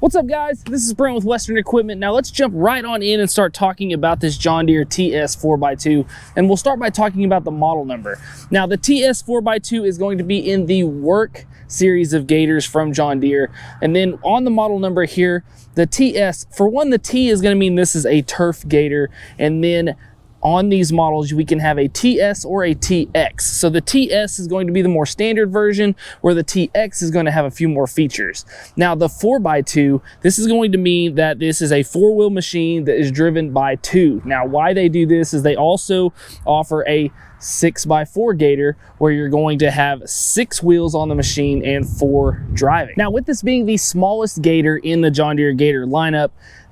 What's up, guys? This is Brent with Western Equipment. Now let's jump right on in and start talking about this John Deere TS 4x2, and we'll start by talking about the model number. Now the TS 4x2 is going to be in the work series of gators from John Deere, and then on the model number here, the TS, for one, the T is going to mean this is a turf gator, and then on these models we can have a TS or a TX. So the TS is going to be the more standard version, where the TX is going to have a few more features. Now the 4x2, this is going to mean that this is a four-wheel machine that is driven by two. Now why they do this is they also offer a 6x4 gator, where you're going to have 6 wheels on the machine and 4 driving. Now with this being the smallest gator in the John Deere Gator lineup,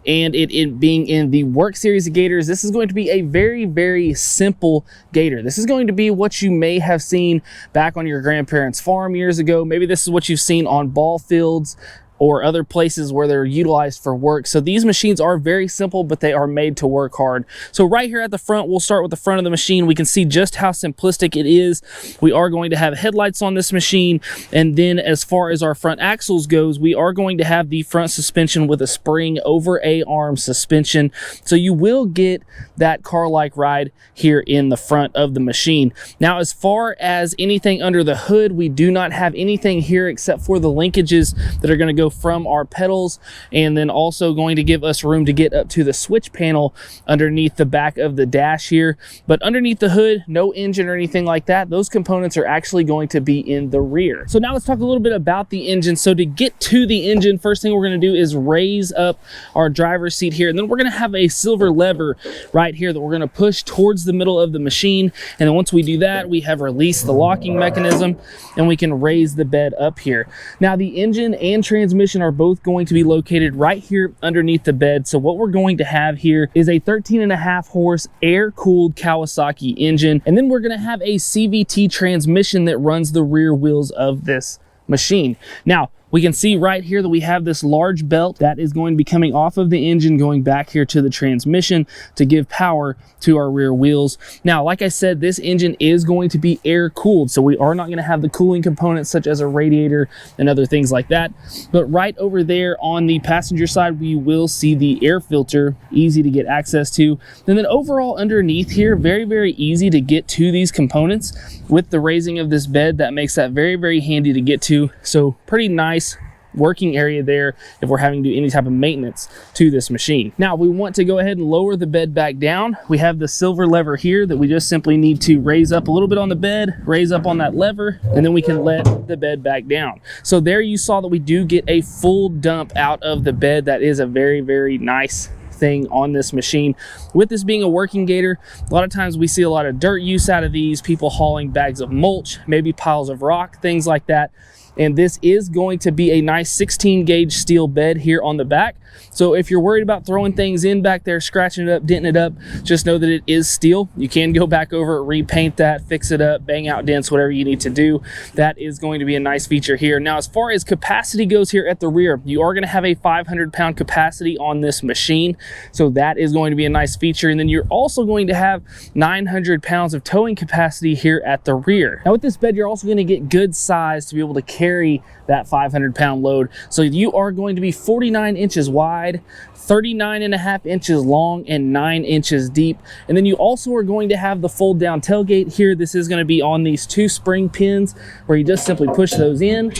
and it being in the work series of gators, this is going to be a very, very simple gator. This is going to be what you may have seen back on your grandparents' farm years ago. Maybe this is what you've seen on ball fields or other places where they're utilized for work. So these machines are very simple, but they are made to work hard. So right here at the front, we'll start with the front of the machine. We can see just how simplistic it is. We are going to have headlights on this machine. And then as far as our front axles goes, we are going to have the front suspension with a spring over A-arm suspension. So you will get that car-like ride here in the front of the machine. Now, as far as anything under the hood, we do not have anything here except for the linkages that are going to go from our pedals, and then also going to give us room to get up to the switch panel underneath the back of the dash here. But underneath the hood, no engine or anything like that. Those components are actually going to be in the rear. So now let's talk a little bit about the engine. So to get to the engine, first thing we're going to do is raise up our driver's seat here, and then we're going to have a silver lever right here that we're going to push towards the middle of the machine. And then once we do that, we have released the locking mechanism, and we can raise the bed up here. Now the engine and transmission are both going to be located right here underneath the bed. So what we're going to have here is a 13.5 horse air-cooled Kawasaki engine, and then we're going to have a CVT transmission that runs the rear wheels of this machine. Now we can see right here that we have this large belt that is going to be coming off of the engine, going back here to the transmission to give power to our rear wheels. Now, like I said, this engine is going to be air cooled, so we are not going to have the cooling components such as a radiator and other things like that. But right over there on the passenger side, we will see the air filter, easy to get access to. And then overall underneath here, very, very easy to get to these components. With the raising of this bed, that makes that very, very handy to get to. So pretty nice working area there if we're having to do any type of maintenance to this machine. Now we want to go ahead and lower the bed back down. We have the silver lever here that we just simply need to raise up a little bit on the bed, raise up on that lever, and then we can let the bed back down. So there you saw that we do get a full dump out of the bed. That is a very, very nice thing on this machine. With this being a working gator, a lot of times we see a lot of dirt use out of these, people hauling bags of mulch, maybe piles of rock, things like that. And this is going to be a nice 16 gauge steel bed here on the back. So if you're worried about throwing things in back there, scratching it up, denting it up, just know that it is steel. You can go back over it, repaint that, fix it up, bang out dents, whatever you need to do. That is going to be a nice feature here. Now, as far as capacity goes here at the rear, you are going to have a 500-pound capacity on this machine. So that is going to be a nice feature. And then you're also going to have 900 pounds of towing capacity here at the rear. Now with this bed, you're also going to get good size to be able to carry that 500-pound load. So you are going to be 49 inches wide, 39.5 inches long, and 9 inches deep. And then you also are going to have the fold down tailgate here. This is going to be on these 2 spring pins where you just simply push those in,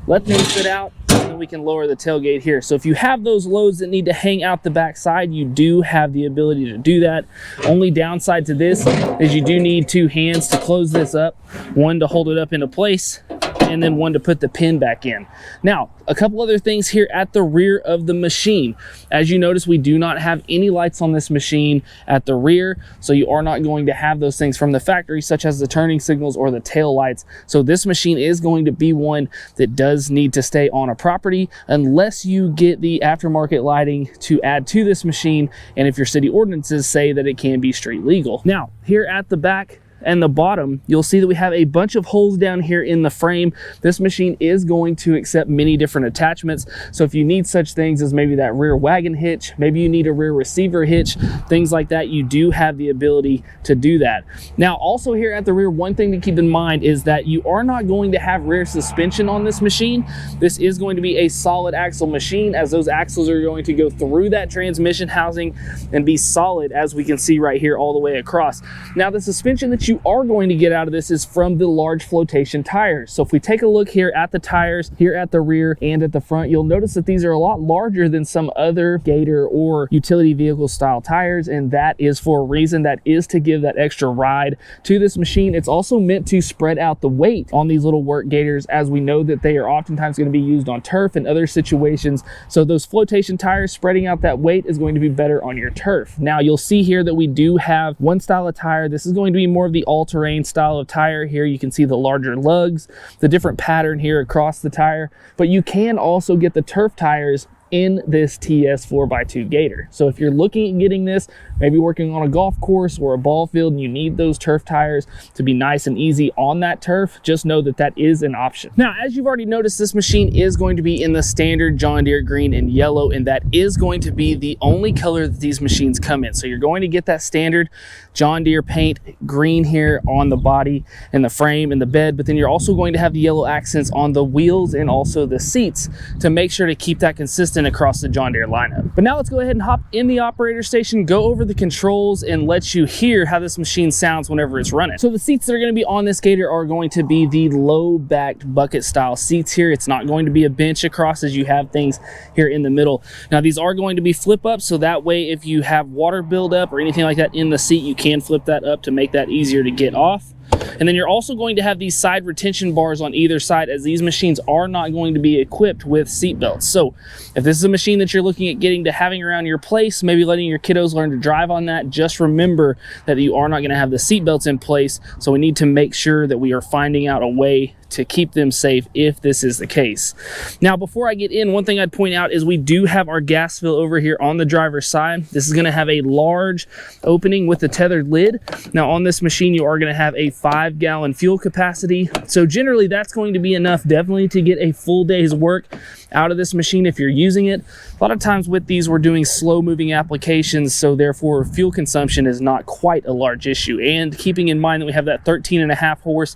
let them sit out, and then we can lower the tailgate here. So if you have those loads that need to hang out the back side, you do have the ability to do that. Only downside to this is you do need 2 hands to close this up, one to hold it up into place, and then one to put the pin back in. Now, a couple other things here at the rear of the machine. As you notice, we do not have any lights on this machine at the rear, so you are not going to have those things from the factory, such as the turning signals or the tail lights. So this machine is going to be one that does need to stay on a property unless you get the aftermarket lighting to add to this machine, and if your city ordinances say that it can be street legal. Now, here at the back, and the bottom, you'll see that we have a bunch of holes down here in the frame. This machine is going to accept many different attachments. So if you need such things as maybe that rear wagon hitch, maybe you need a rear receiver hitch, things like that, you do have the ability to do that. Now, also here at the rear, one thing to keep in mind is that you are not going to have rear suspension on this machine. This is going to be a solid axle machine, as those axles are going to go through that transmission housing and be solid, as we can see right here all the way across. Now, the suspension that you are going to get out of this is from the large flotation tires. So if we take a look here at the tires, here at the rear and at the front, you'll notice that these are a lot larger than some other Gator or utility vehicle style tires, and that is for a reason. That is to give that extra ride to this machine. It's also meant to spread out the weight on these little work Gators, as we know that they are oftentimes going to be used on turf and other situations. So those flotation tires, spreading out that weight is going to be better on your turf. Now, you'll see here that we do have one style of tire. This is going to be more of the all-terrain style of tire. Here you can see the larger lugs, the different pattern here across the tire, but you can also get the turf tires in this TS 4x2 Gator. So if you're looking at getting this, maybe working on a golf course or a ball field, and you need those turf tires to be nice and easy on that turf, just know that that is an option. Now, as you've already noticed, this machine is going to be in the standard John Deere green and yellow, and that is going to be the only color that these machines come in. So you're going to get that standard John Deere paint green here on the body and the frame and the bed, but then you're also going to have the yellow accents on the wheels and also the seats to make sure to keep that consistent across the John Deere lineup. But now let's go ahead and hop in the operator station, go over the controls, and let you hear how this machine sounds whenever it's running. So the seats that are going to be on this Gator are going to be the low-backed bucket style seats here. It's not going to be a bench across, as you have things here in the middle. Now, these are going to be flip up, so that way if you have water buildup or anything like that in the seat, you can flip that up to make that easier to get off. And then you're also going to have these side retention bars on either side, as these machines are not going to be equipped with seat belts. So if this is a machine that you're looking at getting to having around your place, maybe letting your kiddos learn to drive on that, just remember that you are not going to have the seat belts in place. So we need to make sure that we are finding out a way to keep them safe if this is the case. Now, before I get in, one thing I'd point out is we do have our gas fill over here on the driver's side. This is going to have a large opening with a tethered lid. Now, on this machine, you are going to have a 5-gallon fuel capacity. So generally, that's going to be enough definitely to get a full day's work out of this machine if you're using it. A lot of times with these, we're doing slow moving applications, so therefore fuel consumption is not quite a large issue. And keeping in mind that we have that 13.5 horse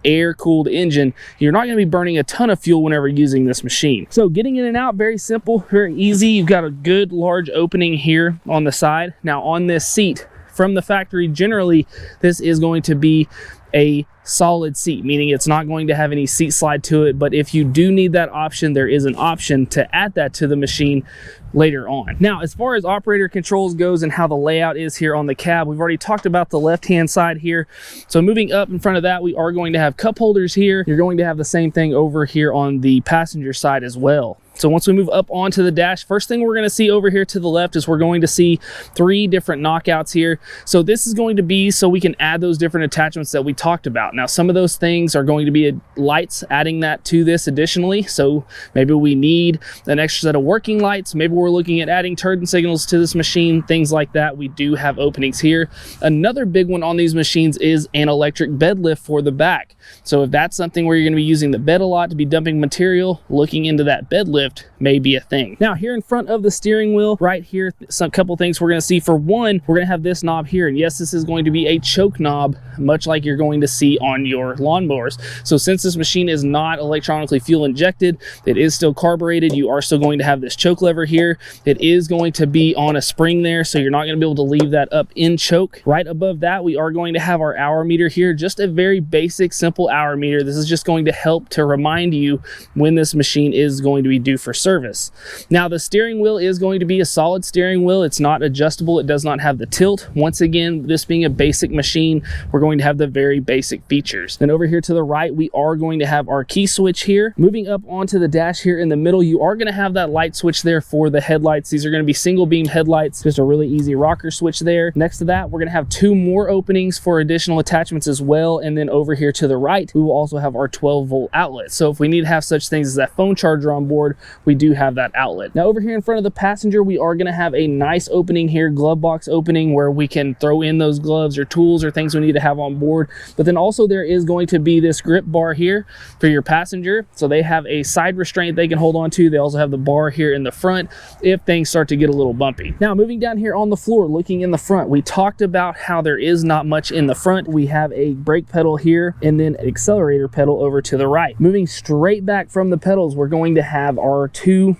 air-cooled engine, you're not going to be burning a ton of fuel whenever using this machine. So getting in and out, very simple, very easy. You've got a good large opening here on the side. Now, on this seat from the factory, generally this is going to be a solid seat, meaning it's not going to have any seat slide to it. But if you do need that option, there is an option to add that to the machine later on. Now, as far as operator controls goes and how the layout is here on the cab, we've already talked about the left-hand side here. So moving up in front of that, we are going to have cup holders here. You're going to have the same thing over here on the passenger side as well. So once we move up onto the dash, first thing we're going to see over here to the left is we're going to see 3 different knockouts here. So this is going to be so we can add those different attachments that we talked about. Now, some of those things are going to be lights, adding that to this additionally. So maybe we need an extra set of working lights. Maybe we're looking at adding turn signals to this machine, things like that. We do have openings here. Another big one on these machines is an electric bed lift for the back. So if that's something where you're going to be using the bed a lot to be dumping material, looking into that bed lift may be a thing. Now, here in front of the steering wheel right here, some couple things we're going to see. For one, we're going to have this knob here, and yes, this is going to be a choke knob, much like you're going to see on your lawnmowers. So since this machine is not electronically fuel injected, it is still carbureted, you are still going to have this choke lever here. It is going to be on a spring there, so you're not going to be able to leave that up in choke. Right above that, we are going to have our hour meter here, just a very basic, simple hour meter. This is just going to help to remind you when this machine is going to be due for service. Now, the steering wheel is going to be a solid steering wheel. It's not adjustable. It does not have the tilt. Once again, this being a basic machine, we're going to have the very basic features. Then over here to the right, we are going to have our key switch here. Moving up onto the dash here in the middle, you are going to have that light switch there for the headlights. These are going to be single beam headlights, just a really easy rocker switch there. Next to that, we're going to have 2 more openings for additional attachments as well. And then over here to the right, we will also have our 12-volt outlet. So if we need to have such things as that phone charger on board, we do have that outlet. Now over here in front of the passenger, we are going to have a nice opening here, glove box opening, where we can throw in those gloves or tools or things we need to have on board. But then also there is going to be this grip bar here for your passenger. So they have a side restraint they can hold on to. They also have the bar here in the front if things start to get a little bumpy. Now moving down here on the floor, looking in the front, we talked about how there is not much in the front. We have a brake pedal here and then an accelerator pedal over to the right. Moving straight back from the pedals, we're going to have our two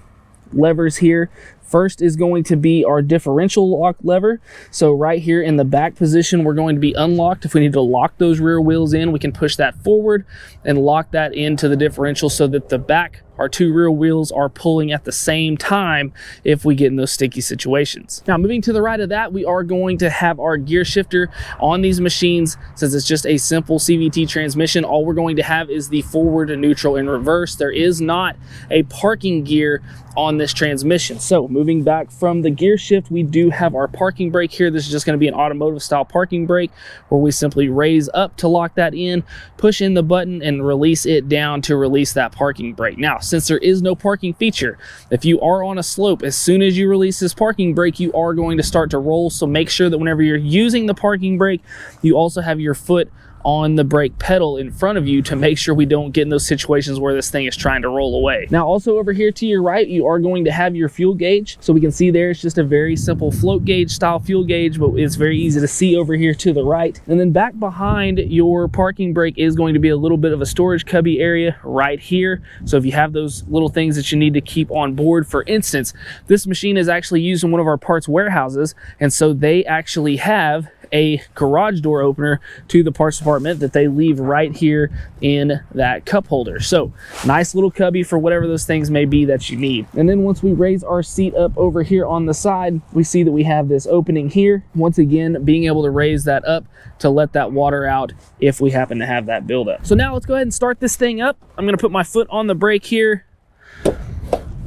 levers here. First is going to be our differential lock lever. So right here in the back position, we're going to be unlocked. If we need to lock those rear wheels in, we can push that forward and lock that into the differential so that the back, our two rear wheels, are pulling at the same time if we get in those sticky situations. Now moving to the right of that, we are going to have our gear shifter on these machines. Since it's just a simple CVT transmission, all we're going to have is the forward, neutral, and reverse. There is not a parking gear on this transmission. So moving back from the gear shift, we do have our parking brake here. This is just going to be an automotive style parking brake where we simply raise up to lock that in, push in the button, and release it down to release that parking brake. Now, since there is no parking feature, if you are on a slope, as soon as you release this parking brake, you are going to start to roll. So make sure that whenever you're using the parking brake, you also have your foot on the brake pedal in front of you to make sure we don't get in those situations where this thing is trying to roll away. Now also over here to your right, you are going to have your fuel gauge. So we can see there, it's just a very simple float gauge style fuel gauge, but it's very easy to see over here to the right. And then back behind your parking brake is going to be a little bit of a storage cubby area right here. So if you have those little things that you need to keep on board, for instance, this machine is actually used in one of our parts warehouses, and so they actually have a garage door opener to the parts department that they leave right here in that cup holder. So nice little cubby for whatever those things may be that you need. And then once we raise our seat up over here on the side, we see that we have this opening here. Once again, being able to raise that up to let that water out if we happen to have that buildup. So now let's go ahead and start this thing up. I'm going to put my foot on the brake here,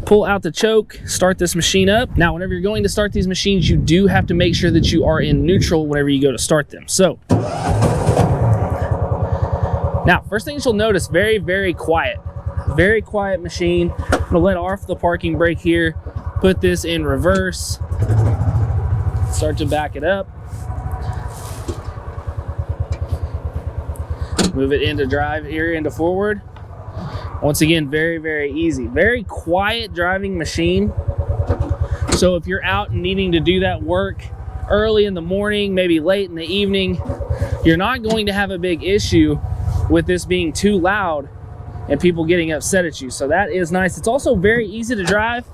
pull out the choke, start this machine up. Now, whenever you're going to start these machines, you do have to make sure that you are in neutral whenever you go to start them. So now, first thing you'll notice, very, very quiet machine. I'm gonna let off the parking brake here, put this in reverse, start to back it up, move it into drive here, into forward. Once again, very, very easy. Very quiet driving machine. So if you're out and needing to do that work early in the morning, maybe late in the evening, you're not going to have a big issue with this being too loud and people getting upset at you. So that is nice. It's also very easy to drive.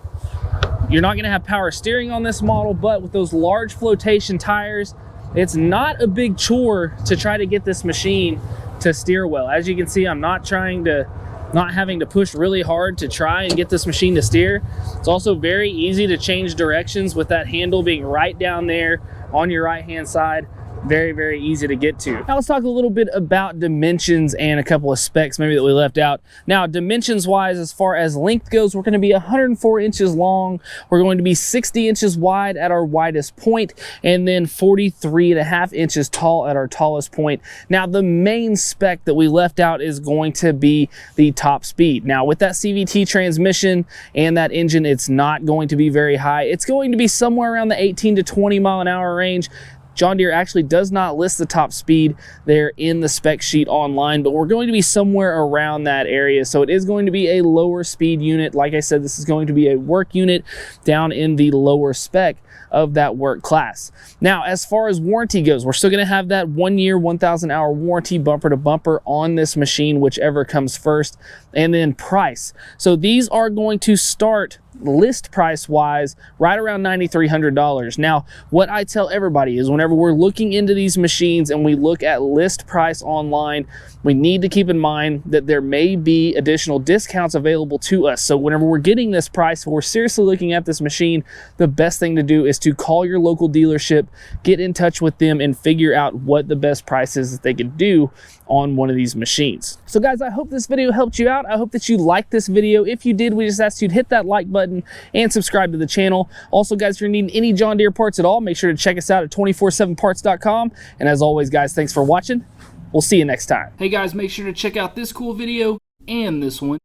You're not going to have power steering on this model, but with those large flotation tires, it's not a big chore to try to get this machine to steer well. As you can see, I'm not having to push really hard to try and get this machine to steer. It's also very easy to change directions with that handle being right down there on your right hand side. Very, very easy to get to. Now let's talk a little bit about dimensions and a couple of specs maybe that we left out. Now dimensions wise, as far as length goes, we're going to be 104 inches long. We're going to be 60 inches wide at our widest point, and then 43.5 inches tall at our tallest point. Now the main spec that we left out is going to be the top speed. Now with that CVT transmission and that engine, it's not going to be very high. It's going to be somewhere around the 18 to 20 mile an hour range. John Deere actually does not list the top speed there in the spec sheet online, but we're going to be somewhere around that area. So it is going to be a lower speed unit. Like I said, this is going to be a work unit down in the lower spec of that work class. Now, as far as warranty goes, we're still going to have that 1 year, 1,000 hour warranty bumper to bumper on this machine, whichever comes first. And then price. So these are going to start list price wise right around $9,300. Now, what I tell everybody is whenever we're looking into these machines and we look at list price online, we need to keep in mind that there may be additional discounts available to us. So whenever we're getting this price, we're seriously looking at this machine, the best thing to do is to call your local dealership, get in touch with them, and figure out what the best price is that they can do on one of these machines. So guys, I hope this video helped you out. I hope that you liked this video. If you did, we just asked you to hit that like button and subscribe to the channel. Also guys, if you're needing any John Deere parts at all, make sure to check us out at 247parts.com. And as always guys, thanks for watching. We'll see you next time. Hey guys, make sure to check out this cool video and this one.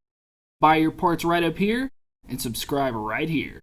Buy your parts right up here and subscribe right here.